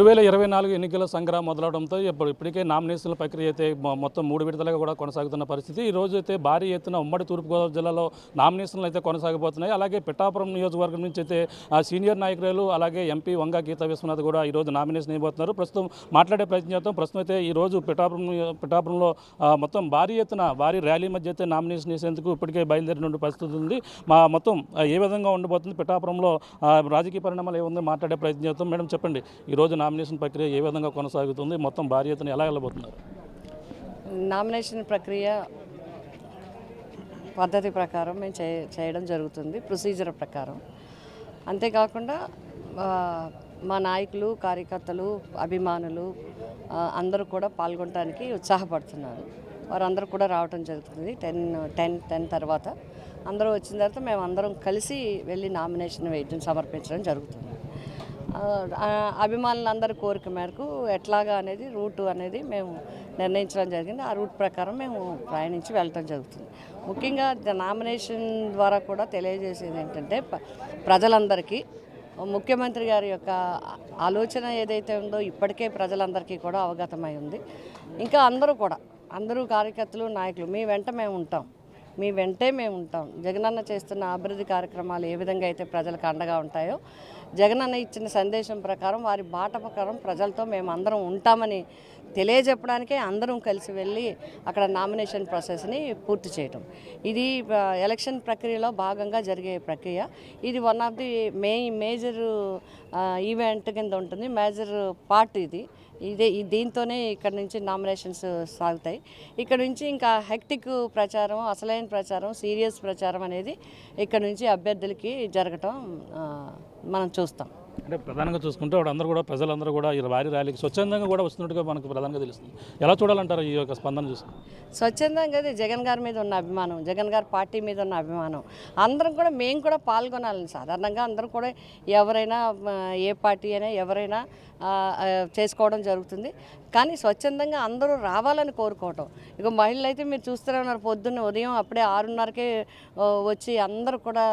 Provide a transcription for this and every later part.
2024 ఎన్నికల సంగ్రామం మొదలవడంతో ఇప్పటికే నామినేషన్ల ప్రక్రియ అయితే మొత్తం 3 విడతలుగా కూడా కొనసాగుతున్న పరిస్థితి. ఈ రోజు అయితే భారీ ఎత్తున ఉమ్మడి తూర్పుగోదావరి జిల్లాలో నామినేషన్లు అయితే కొనసాగబోతున్నాయి. అలాగే పిఠాపురం నియోజకవర్గం నుంచి అయితే సీనియర్ నాయకులు అలాగే ఎంపీ వంగ గీతా విశ్వనాథ్ కూడా ఈరోజు నామినేషన్ అయిపోతున్నారు. ప్రస్తుతం మాట్లాడే ప్రయత్నం చేద్దాం. ప్రస్తుతం అయితే ఈరోజు పిఠాపురంలో మొత్తం భారీ ర్యాలీ మధ్య అయితే నామినేషన్ వేసేందుకు ఇప్పటికే బయలుదేరిన పరిస్థితి ఉంది. మొత్తం ఏ విధంగా ఉండబోతుంది పిఠాపురంలో రాజకీయ పరిణామాలు ఏముందో మాట్లాడే ప్రయత్నం చేద్దాం. మేడం చెప్పండి, ఈరోజు నామినేషన్ ప్రక్రియ ఏ విధంగా కొనసాగుతుంది, మొత్తం భారీ ఎత్తున ఎలా వెళ్ళబోతున్నారు? నామినేషన్ ప్రక్రియ పద్ధతి ప్రకారం మేము చేయడం జరుగుతుంది, ప్రొసీజర్ ప్రకారం. అంతేకాకుండా మా నాయకులు, కార్యకర్తలు, అభిమానులు అందరూ కూడా పాల్గొనడానికి ఉత్సాహపడుతున్నారు. వారందరూ కూడా రావడం జరుగుతుంది. 10 తర్వాత అందరూ వచ్చిన తర్వాత మేము అందరం కలిసి వెళ్ళి నామినేషన్ వేయడం సమర్పించడం జరుగుతుంది. అభిమానులందరి కోరిక మేరకు ఎట్లాగా అనేది రూటు అనేది మేము నిర్ణయించడం జరిగింది. ఆ రూట్ ప్రకారం మేము ప్రయాణించి వెళ్ళటం జరుగుతుంది. ముఖ్యంగా నామినేషన్ ద్వారా కూడా తెలియజేసేది ఏంటంటే ప్రజలందరికీ ముఖ్యమంత్రి గారి యొక్క ఆలోచన ఏదైతే ఉందో ఇప్పటికే ప్రజలందరికీ కూడా అవగతమై ఉంది. ఇంకా అందరూ కార్యకర్తలు, నాయకులు మీ వెంట మేము ఉంటాం, మీ వెంటే మేము ఉంటాం. జగనన్న చేస్తున్న అభివృద్ధి కార్యక్రమాలు ఏ విధంగా అయితే ప్రజలకు అండగా ఉంటాయో, జగనన్న ఇచ్చిన సందేశం ప్రకారం వారి బాట ప్రకారం ప్రజలతో మేము అందరం ఉంటామని తెలియజెప్పడానికే అందరం కలిసి వెళ్ళి అక్కడ నామినేషన్ ప్రాసెస్ని పూర్తి చేయటం. ఇది ఎలక్షన్ ప్రక్రియలో భాగంగా జరిగే ప్రక్రియ. ఇది one of the major event కింద ఉంటుంది, మేజర్ పార్ట్ ఇది. దీంతోనే ఇక్కడ నుంచి నామినేషన్స్ సాగుతాయి. ఇక్కడ నుంచి ఇంకా హెక్టిక్ ప్రచారం, అసలైన ప్రచారం, సీరియస్ ప్రచారం అనేది ఇక్కడ నుంచి అభ్యర్థులకి జరగటం మనం చూస్తాం. అంటే ప్రధానంగా చూసుకుంటే అందరూ కూడా ప్రజలందరూ కూడా ఈ భారీ ర్యాలీకి స్వచ్ఛందంగా కూడా వస్తున్నట్టుగా మనకు ప్రధానంగా తెలుస్తుంది. ఎలా చూడాలంటారు ఈ యొక్క స్పందన చూస్తుంది? స్వచ్ఛందంగా జగన్ గారి మీద ఉన్న అభిమానం, జగన్ గారి పార్టీ మీద ఉన్న అభిమానం, అందరం కూడా మేము కూడా పాల్గొనాలని. సాధారణంగా అందరూ కూడా ఎవరైనా ఏ పార్టీ అయినా ఎవరైనా చేసుకోవడం జరుగుతుంది. కానీ స్వచ్ఛందంగా అందరూ రావాలని కోరుకోవటం. ఇక మహిళలు అయితే మీరు చూస్తూనే ఉన్నారు, పొద్దున్న ఉదయం అప్పుడే 6:30కే వచ్చి అందరూ కూడా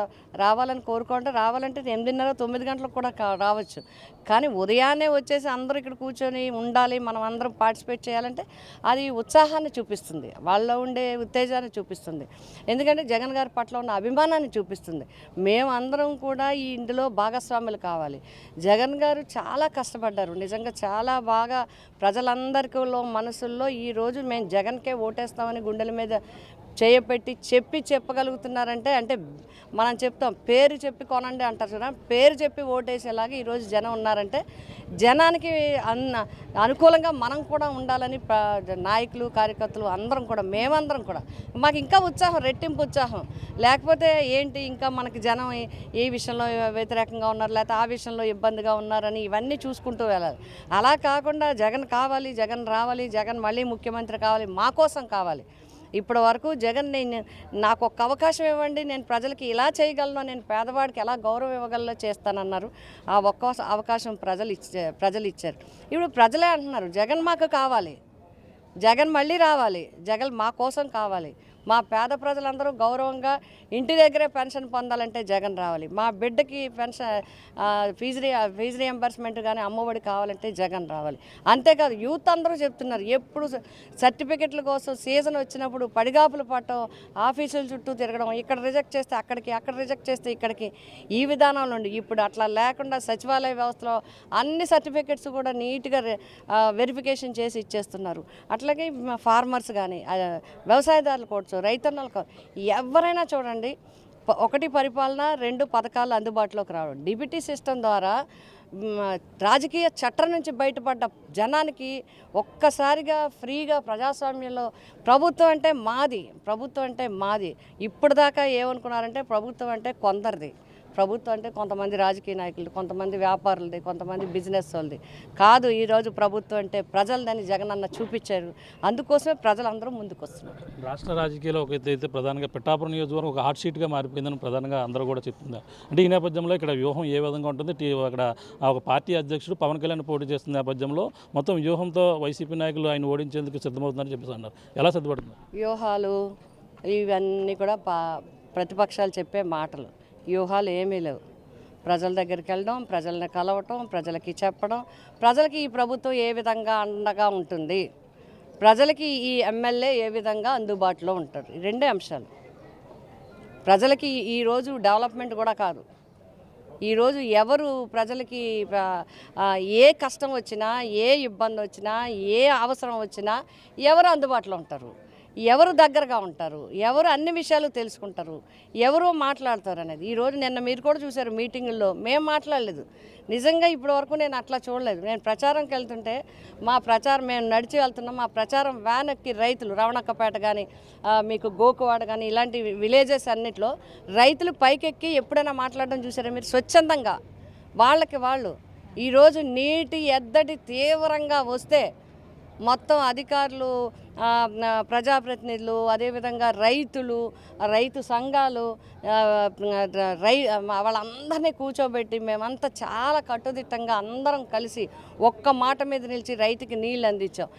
రావాలని కోరుకోవటం. రావాలంటే 8:30, 9 గంటలకు కూడా రావచ్చు. కానీ ఉదయాన్నే వచ్చేసి అందరూ ఇక్కడ కూర్చొని ఉండాలి, మనం అందరం పార్టిసిపేట్ చేయాలంటే అది ఉత్సాహాన్ని చూపిస్తుంది, వాళ్ళలో ఉండే ఉత్తేజాన్ని చూపిస్తుంది. ఎందుకంటే జగన్ గారి పట్ల ఉన్న అభిమానాన్ని చూపిస్తుంది. మేమందరం కూడా ఈ ఇందులో భాగస్వాములు కావాలి. జగన్ గారు చాలా కష్టపడ్డారు, నిజంగా చాలా బాగా ప్రజలందరిలో మనసుల్లో ఈరోజు మేము జగన్కే ఓటేస్తామని గుండెల మీద చేయపెట్టి చెప్పగలుగుతున్నారంటే, అంటే మనం చెప్తాం పేరు చెప్పి కొనండి అంటారు కదా, పేరు చెప్పి ఓటేసేలాగా ఈరోజు జనం ఉన్నారంటే జనానికి అనుకూలంగా మనం కూడా ఉండాలని నాయకులు, కార్యకర్తలు మేమందరం కూడా మాకు ఇంకా ఉత్సాహం, రెట్టింపు ఉత్సాహం. లేకపోతే ఏంటి ఇంకా మనకి జనం ఏ విషయంలో వ్యతిరేకంగా ఉన్నారు, లేకపోతే ఆ విషయంలో ఇబ్బందిగా ఉన్నారని ఇవన్నీ చూసుకుంటూ వెళ్ళాలి. అలా కాకుండా జగన్ కావాలి, జగన్ రావాలి, జగన్ మళ్ళీ ముఖ్యమంత్రి కావాలి, మా కోసం కావాలి. ఇప్పటి వరకు జగన్ నాకు ఒక అవకాశం ఇవ్వండి, నేను ప్రజలకి ఇలా చేయగలను, నేను పేదవాడికి ఎలా గౌరవం ఇవ్వగలను చేస్తానన్నారు. ఆ ఒక్క అవకాశం ప్రజలు ఇచ్చారు. ఇప్పుడు ప్రజలే అంటున్నారు జగన్ మాకు కావాలి, జగన్ మళ్ళీ రావాలి, జగన్ మా కోసం కావాలి, మా పేద ప్రజలందరూ గౌరవంగా ఇంటి దగ్గరే పెన్షన్ పొందాలంటే జగన్ రావాలి, మా బిడ్డకి పెన్షన్ ఫీజు రియంబర్స్మెంట్ కానీ అమ్మఒడి కావాలంటే జగన్ రావాలి. అంతేకాదు యూత్ అందరూ చెప్తున్నారు, ఎప్పుడు సర్టిఫికెట్ల కోసం సీజన్ వచ్చినప్పుడు పడిగాపులు పట్టడం, ఆఫీసుల చుట్టూ తిరగడం, ఇక్కడ రిజెక్ట్ చేస్తే అక్కడికి, అక్కడ రిజెక్ట్ చేస్తే ఇక్కడికి, ఈ విధానం నుండి ఇప్పుడు అట్లా లేకుండా సచివాలయ వ్యవస్థలో అన్ని సర్టిఫికెట్స్ కూడా నీట్గా వెరిఫికేషన్ చేసి ఇచ్చేస్తున్నారు. అట్లాగే ఫార్మర్స్ కానీ, వ్యవసాయదారులు కోర్సు, రైతన్నలు ఎవరైనా చూడండి, 1 పరిపాలన, 2 పథకాలు అందుబాటులోకి రావడం. డిబిటీ సిస్టమ్ ద్వారా రాజకీయ చట్టం నుంచి బయటపడ్డ జనానికి ఒక్కసారిగా ఫ్రీగా ప్రజాస్వామ్యంలో ప్రభుత్వం అంటే మాది. ఇప్పటిదాకా ఏమనుకున్నారంటే ప్రభుత్వం అంటే కొందరిది, ప్రభుత్వం అంటే కొంతమంది రాజకీయ నాయకులు, కొంతమంది వ్యాపారులది, కొంతమంది బిజినెస్ వాళ్ళది కాదు. ఈరోజు ప్రభుత్వం అంటే ప్రజలదని జగనన్న చూపించారు. అందుకోసమే ప్రజలందరూ ముందుకు వస్తున్నారు. రాష్ట్ర రాజకీయాల్లో అయితే ప్రధానంగా పిఠాపురం నియోజకవర్గం ఒక హాట్ షీట్గా మారిపోయిందని ప్రధానంగా అందరూ కూడా చెప్తున్నారు. అంటే ఈ నేపథ్యంలో ఇక్కడ వ్యూహం ఏ విధంగా ఉంటుంది? అక్కడ ఒక పార్టీ అధ్యక్షుడు పవన్ కళ్యాణ్ పోటీ చేస్తున్న నేపథ్యంలో మొత్తం వ్యూహంతో వైసీపీ నాయకులు ఆయన ఓడించేందుకు సిద్ధమవుతున్నారని చెప్పేసి అన్నారు. ఎలా సిద్ధపడుతున్నారు? వ్యూహాలు ఇవన్నీ కూడా ప్రతిపక్షాలు చెప్పే మాటలు, వ్యూహాలు ఏమీ లేవు. ప్రజల దగ్గరికి వెళ్ళడం, ప్రజల్ని కలవటం, ప్రజలకి చెప్పడం, ప్రజలకి ఈ ప్రభుత్వం ఏ విధంగా అండగా ఉంటుంది, ప్రజలకి ఈ ఎమ్మెల్యే ఏ విధంగా అందుబాటులో ఉంటారు. ఈ రెండే అంశాలు. ప్రజలకి ఈరోజు డెవలప్మెంట్ కూడా కాదు. ఈరోజు ఎవరు ప్రజలకి ఏ కష్టం వచ్చినా, ఏ ఇబ్బంది వచ్చినా, ఏ అవసరం వచ్చినా ఎవరు అందుబాటులో ఉంటారు, ఎవరు దగ్గరగా ఉంటారు, ఎవరు అన్ని విషయాలు తెలుసుకుంటారు, ఎవరు మాట్లాడతారు అనేది. ఈరోజు నిన్న మీరు కూడా చూశారు మీటింగుల్లో, మేము మాట్లాడలేదు. నిజంగా ఇప్పటి వరకు నేను అట్లా చూడలేదు. నేను ప్రచారంకి వెళ్తుంటే మా ప్రచారం, మేము నడిచి వెళ్తున్నాం, మా ప్రచారం వ్యాన్ ఎక్కి రైతులు రవణక్కపేట కానీ మీకు గోకువాడ కానీ ఇలాంటి విలేజెస్ అన్నిట్లో రైతులు పైకెక్కి ఎప్పుడైనా మాట్లాడడం చూసారా మీరు? స్వచ్ఛందంగా వాళ్ళకి వాళ్ళు. ఈరోజు నీటి ఎద్దడి తీవ్రంగా వస్తే మొత్తం అధికారులు, ప్రజాప్రతినిధులు, అదేవిధంగా రైతులు, రైతు సంఘాలు, వాళ్ళందరినీ కూర్చోబెట్టి మేమంతా చాలా కట్టుదిట్టంగా అందరం కలిసి ఒక్క మాట మీద నిలిచి రైతుకి నీళ్ళు అందించాం.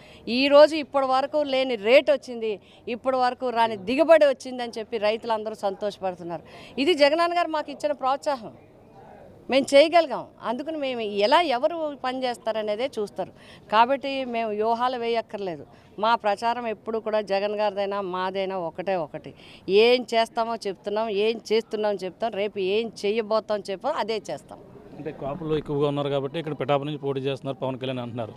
ఈరోజు ఇప్పటి వరకు లేని రేట్ వచ్చింది, ఇప్పటి వరకు రాని దిగుబడి వచ్చిందని చెప్పి రైతులందరూ సంతోషపడుతున్నారు. ఇది జగనన్న గారు మాకు ఇచ్చిన ప్రోత్సాహం. మేము చేయగలిగాం. అందుకని మేము ఎవరు పనిచేస్తారనేదే చూస్తారు. కాబట్టి మేము వ్యూహాలు వేయక్కర్లేదు. మా ప్రచారం ఎప్పుడు కూడా జగన్ గారిదైనా మాదైనా ఒకటి. ఏం చేస్తామో చెప్తున్నాం, ఏం చేస్తున్నాం చెప్తాం, రేపు ఏం చేయబోతాం చెప్పాం, అదే చేస్తాం. అంటే కాపులు ఎక్కువగా ఉన్నారు కాబట్టి ఇక్కడ పిఠాపురం నుంచి పోటీ చేస్తున్నారు పవన్ కళ్యాణ్ అంటున్నారు.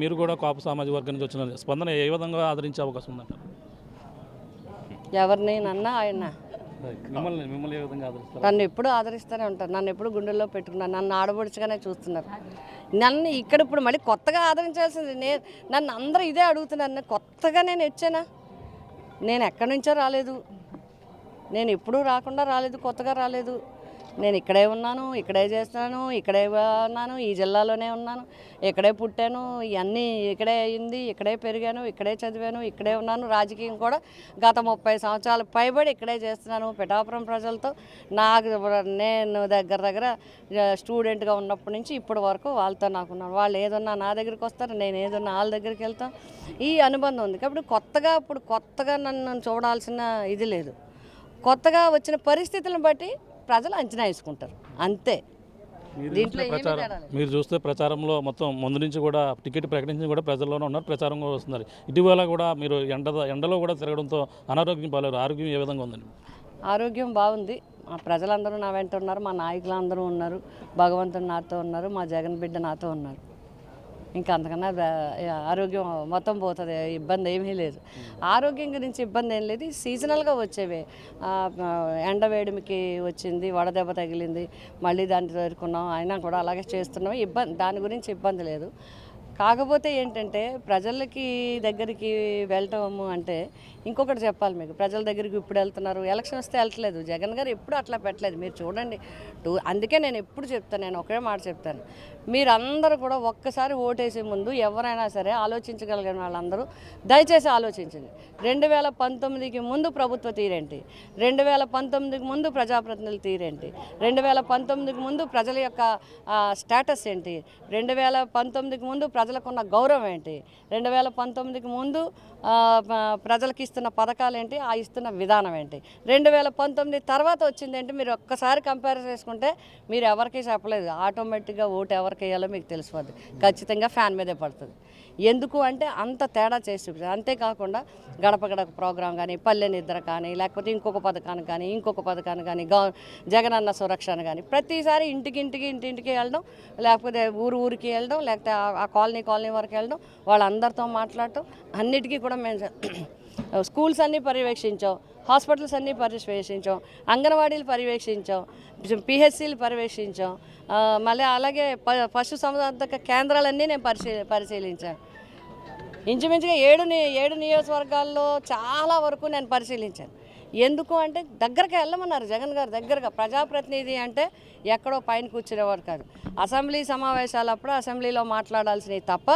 మీరు కూడా కాపు సామాజిక వర్గం నుంచి వచ్చిన స్పందన ఏ విధంగా ఆదరించే అవకాశం ఉందంటారు? ఎవరిని నన్నా ఆయన మిమ్మల్ని ఏ విధంగా ఆదరిస్తారు? నన్ను ఎప్పుడు ఆదరిస్తూనే ఉంటారు. నన్ను ఎప్పుడు గుండెల్లో పెట్టుకున్నాను. నన్ను ఆడబడుచుగానే చూస్తున్నారు. నన్ను ఇక్కడ ఇప్పుడు మళ్ళీ కొత్తగా ఆదరించాల్సింది నన్ను అందరూ ఇదే అడుగుతున్నారు. కొత్తగా నేను వచ్చానా? నేను ఎక్కడి నుంచో రాలేదు. నేను ఎప్పుడూ రాకుండా రాలేదు, కొత్తగా రాలేదు. నేను ఇక్కడే ఉన్నాను, ఇక్కడే చేస్తున్నాను, ఇక్కడే ఉన్నాను, ఈ జిల్లాలోనే ఉన్నాను, ఇక్కడే పుట్టాను, ఇవన్నీ ఇక్కడే అయింది, ఇక్కడే పెరిగాను, ఇక్కడే చదివాను, ఇక్కడే ఉన్నాను. రాజకీయం కూడా గత 30 సంవత్సరాలు పైబడి ఇక్కడే చేస్తున్నాను. పిఠాపురం ప్రజలతో నేను దగ్గర స్టూడెంట్గా ఉన్నప్పటి నుంచి ఇప్పటి వరకు వాళ్ళతో నాకున్నాను. వాళ్ళు ఏదన్నా నా దగ్గరికి వస్తారు, నేను ఏదన్నా వాళ్ళ దగ్గరికి వెళ్తాను. ఈ అనుబంధం ఉంది. కాబట్టి కొత్తగా నన్ను చూడాల్సిన ఇది లేదు. కొత్తగా వచ్చిన పరిస్థితులను బట్టి ప్రజలు అంచనా వేసుకుంటారు, అంతే. దీంట్లో మీరు చూస్తే ప్రచారంలో మొత్తం ముందు నుంచి కూడా టికెట్ ప్రకటించి కూడా ప్రజల్లోనే ఉన్నారు, ప్రచారం కూడా వస్తున్నారు. ఇటీవల కూడా మీరు ఎండలో కూడా తిరగడంతో అనారోగ్యం పాలయ్యారు. ఆరోగ్యం ఏ విధంగా ఉందండి? ఆరోగ్యం బాగుంది. మా ప్రజలందరూ నా వెంట ఉన్నారు, మా నాయకులు అందరూ ఉన్నారు, భగవంతుడు నాతో ఉన్నారు, మా జగన్ బిడ్డ నాతో ఉన్నారు. ఇంకా అంతకన్నా ఆరోగ్యం మొత్తం పోతుంది, ఇబ్బంది ఏమీ లేదు. ఆరోగ్యం గురించి ఇబ్బంది ఏం లేదు. సీజనల్గా వచ్చేవే. ఎండవేడిమికి వచ్చింది, వడదెబ్బ తగిలింది, మళ్ళీ దాన్ని తోరుకున్నాం, అయినా కూడా అలాగే చేస్తున్నాం. దాని గురించి ఇబ్బంది లేదు. కాకపోతే ఏంటంటే ప్రజలకి దగ్గరికి వెళ్ళటము అంటే ఇంకొకటి చెప్పాలి మీకు. ప్రజల దగ్గరికి ఇప్పుడు వెళ్తున్నారు, ఎలక్షన్ వస్తే వెళ్ళట్లేదు. జగన్ గారు ఎప్పుడు అట్లా పెట్టలేదు. మీరు చూడండి. అందుకే నేను ఎప్పుడు చెప్తాను, నేను ఒకే మాట చెప్తాను. మీరందరూ కూడా ఒక్కసారి ఓటేసే ముందు ఎవరైనా సరే ఆలోచించగలిగిన వాళ్ళందరూ దయచేసి ఆలోచించండి. 2019కి ముందు ప్రభుత్వ తీరేంటి, 2019కి ముందు ప్రజాప్రతినిధుల తీరేంటి, 2019కి ముందు ప్రజల యొక్క స్టేటస్ ఏంటి, 2019కి ముందు ప్రజలకున్న గౌరవం ఏంటి, 2019కి ముందు ప్రజలకు ఇస్తున్న పథకాలు ఏంటి, ఆ ఇస్తున్న విధానం ఏంటి, 2019 తర్వాత వచ్చిందేంటి, మీరు ఒక్కసారి కంపేర్ చేసుకుంటే మీరు ఎవరికి చెప్పలేదు. ఆటోమేటిక్గా ఓటు ఎవరికి వేయాలో మీకు తెలిసిపోద్ది. ఖచ్చితంగా ఫ్యాన్ మీదే పడుతుంది. ఎందుకు అంటే అంత తేడా చేసి చూపిస్తారు. అంతేకాకుండా గడప గడప ప్రోగ్రాం కానీ, పల్లె నిద్ర కానీ, లేకపోతే ఇంకొక పథకాన్ని కానీ జగనన్న సురక్షణ కానీ ప్రతిసారి ఇంటింటికి వెళ్ళడం, లేకపోతే ఊరికి వెళ్ళడం, లేకపోతే ఆ కాలనీ వరకు వెళ్ళడం, వాళ్ళందరితో మాట్లాడటం, అన్నిటికీ కూడా మేము స్కూల్స్ అన్నీ పర్యవేక్షించాం, హాస్పిటల్స్ అన్నీ పర్యవేక్షించాం, అంగన్వాడీలు పర్యవేక్షించాం, పిహెచ్సిలు పర్యవేక్షించాం, మళ్ళీ అలాగే పశు సంవర్ధక కేంద్రాలన్నీ నేను పరిశీలించాను. ఇంచుమించుగా 7 నియోజకవర్గాల్లో చాలా వరకు నేను పరిశీలించాను. ఎందుకు అంటే దగ్గరకి వెళ్ళమన్నారు జగన్ గారు. దగ్గరగా ప్రజాప్రతినిధి అంటే ఎక్కడో పైన కూర్చునేవారు కాదు. అసెంబ్లీ సమావేశాలప్పుడు అసెంబ్లీలో మాట్లాడాల్సినవి తప్ప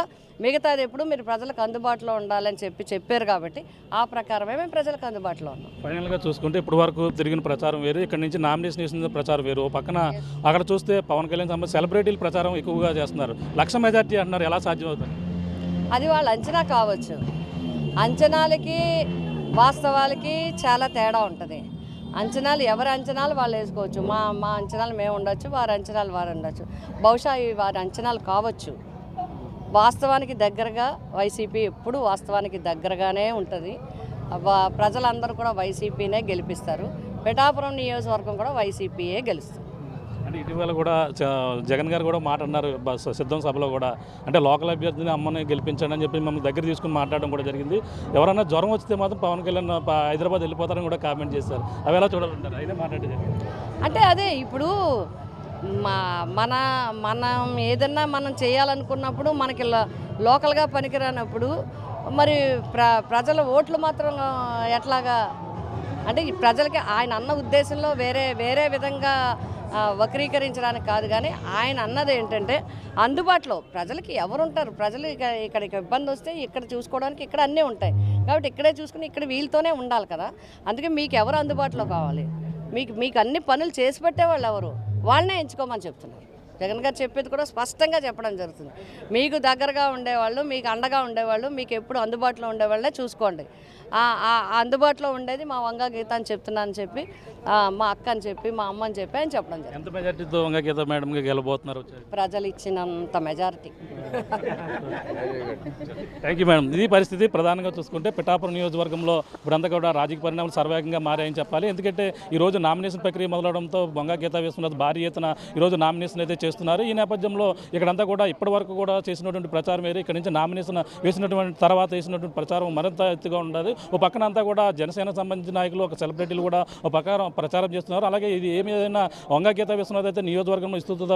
మిగతాది ఎప్పుడు మీరు ప్రజలకు అందుబాటులో ఉండాలని చెప్పారు. కాబట్టి ఆ ప్రకారమే మేము ప్రజలకు అందుబాటులో ఉన్నాం. ఫైనల్గా చూసుకుంటే ఇప్పటి వరకు తిరిగిన ప్రచారం వేరు, ఇక్కడ నుంచి నామినేషన్ చేసిన ప్రచారం వేరు. పక్కన అక్కడ చూస్తే పవన్ కళ్యాణ్ సంబంధించి సెలబ్రిటీలు ప్రచారం ఎక్కువగా చేస్తున్నారు. 1,00,000 మెజార్టీ అంటున్నారు. ఎలా సాధ్యమవుతుంది? అది వాళ్ళ అంచనా కావచ్చు. అంచనాలకి వాస్తవాలకి చాలా తేడా ఉంటుంది. అంచనాలు ఎవరి అంచనాలు వాళ్ళు వేసుకోవచ్చు. మా అంచనాలు మేము ఉండొచ్చు, వారి అంచనాలు వారు ఉండొచ్చు. బహుశా ఇవి వారి అంచనాలు కావచ్చు. వాస్తవానికి దగ్గరగా వైసీపీ ఎప్పుడు వాస్తవానికి దగ్గరగానే ఉంటుంది. ప్రజలందరూ కూడా వైసీపీనే గెలిపిస్తారు. పిఠాపురం నియోజకవర్గం కూడా వైసీపీయే గెలుస్తుంది. అంటే ఇటీవల కూడా జగన్ గారు కూడా మాట అన్నారు సిద్ధం సభలో కూడా, అంటే లోకల్ అభ్యర్థిని అమ్మని గెలిపించండి అని చెప్పి మమ్మల్ని దగ్గర తీసుకుని మాట్లాడడం కూడా జరిగింది. ఎవరైనా జ్వరం వస్తే మాత్రం పవన్ కళ్యాణ్ హైదరాబాద్ వెళ్ళిపోతారని కూడా కామెంట్ చేశారు. అవి ఎలా చూడాలంటారు? అయినా మాట్లాడే జరిగింది. అంటే అదే ఇప్పుడు మనం ఏదన్నా మనం చేయాలనుకున్నప్పుడు మనకి లోకల్గా పనికిరానప్పుడు మరి ప్రజల ఓట్లు మాత్రం ఎట్లాగా అంటే ఈ ప్రజలకి ఆయన అన్న ఉద్దేశంలో వేరే విధంగా వక్రీకరించడానికి కాదు. కానీ ఆయన అన్నది ఏంటంటే అందుబాటులో ప్రజలకి ఎవరుంటారు, ప్రజలు ఇక్కడికి ఇబ్బంది వస్తే ఇక్కడ చూసుకోవడానికి ఇక్కడ అన్నీ ఉంటాయి కాబట్టి ఇక్కడే చూసుకుని ఇక్కడ వీళ్ళతోనే ఉండాలి కదా. అందుకే మీకు ఎవరు అందుబాటులో కావాలి, మీకు అన్ని పనులు చేసి పెట్టేవాళ్ళు ఎవరు, వాళ్ళనే ఎంచుకోమని చెప్తున్నారు. జగన్ గారు చెప్పేది కూడా స్పష్టంగా చెప్పడం జరుగుతుంది. మీకు దగ్గరగా ఉండేవాళ్ళు, మీకు అండగా ఉండేవాళ్ళు, మీకు ఎప్పుడు అందుబాటులో ఉండేవాళ్ళే చూసుకోండి. అందుబాటులో ఉండేది మా వంగ గీత అని చెప్తున్నాను చెప్పి, మా అక్క అని చెప్పి, మా అమ్మ అని చెప్పి ఆయన చెప్పడం జరిగింది. ఎంత మెజార్టీతో వంగ గీత మేడంగా గెలబోతున్నారు? ప్రజలు ఇచ్చినంత మెజారిటీ. Thank you madam. ఇది పరిస్థితి. ప్రధానంగా చూసుకుంటే పిఠాపురం నియోజకవర్గంలో ఇప్పుడంతా కూడా రాజకీయ పరిణామాలు సర్వేగంగా మారాయని చెప్పాలి. ఎందుకంటే ఈరోజు నామినేషన్ ప్రక్రియ మొదలవడంతో వంగ గీత వేస్తున్నది భారీ ఎత్తున ఈరోజు నామినేషన్ అయితే చేస్తున్నారు. ఈ నేపథ్యంలో ఇక్కడంతా కూడా ఇప్పటి వరకు కూడా చేసినటువంటి ప్రచారం వేరే, ఇక్కడ నుంచి నామినేషన్ వేసినటువంటి తర్వాత వేసినటువంటి ప్రచారం మరింత ఎత్తుగా ఉండదు. ఒక పక్కన అంతా కూడా జనసేనకు సంబంధించిన నాయకులు, ఒక సెలబ్రిటీలు కూడా ఒక పక్కన ప్రచారం చేస్తున్నారు. అలాగే ఇది ఏమైనా వంగ గీత వేస్తున్నదైతే నియోజకవర్గంలో విస్తృత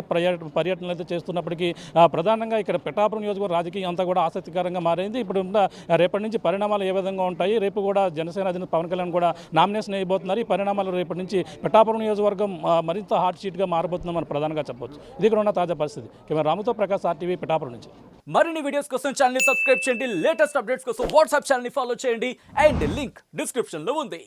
పర్యటనలు అయితే చేస్తున్నప్పటికీ ప్రధానంగా ఇక్కడ పిఠాపురం నియోజకవర్గ రాజకీయం అంతా కూడా ఆసక్తికరంగా మారింది. ఇప్పుడు రేపటి నుంచి పరిణామాలు ఏ విధంగా ఉంటాయి, రేపు కూడా జనసేన అధినేత పవన్ కళ్యాణ్ కూడా నామినేషన్ అయిపోతున్నారు. ఈ పరిణామాలు రేపటి నుంచి పిఠాపురం నియోజకవర్గం మరింత హాట్ షీట్గా మారబోతుందని మనం ప్రధానంగా చెప్పవచ్చు. ఇది కూడా ఉన్న తాజా పరిస్థితి. కెమెరా రాముతో ప్రకాష్, RTV, పిఠాపురం నుంచి. మరిన్ని వీడియోస్ కోసం ఛానల్ ని సబ్స్క్రైబ్ చేయండి. లేటెస్ట్ అప్డేట్స్ కోసం వాట్సాప్ ఛానల్ ని ఫాలో చేయండి. అండ్ లింక్ డిస్క్రిప్షన్ లో ఉంది.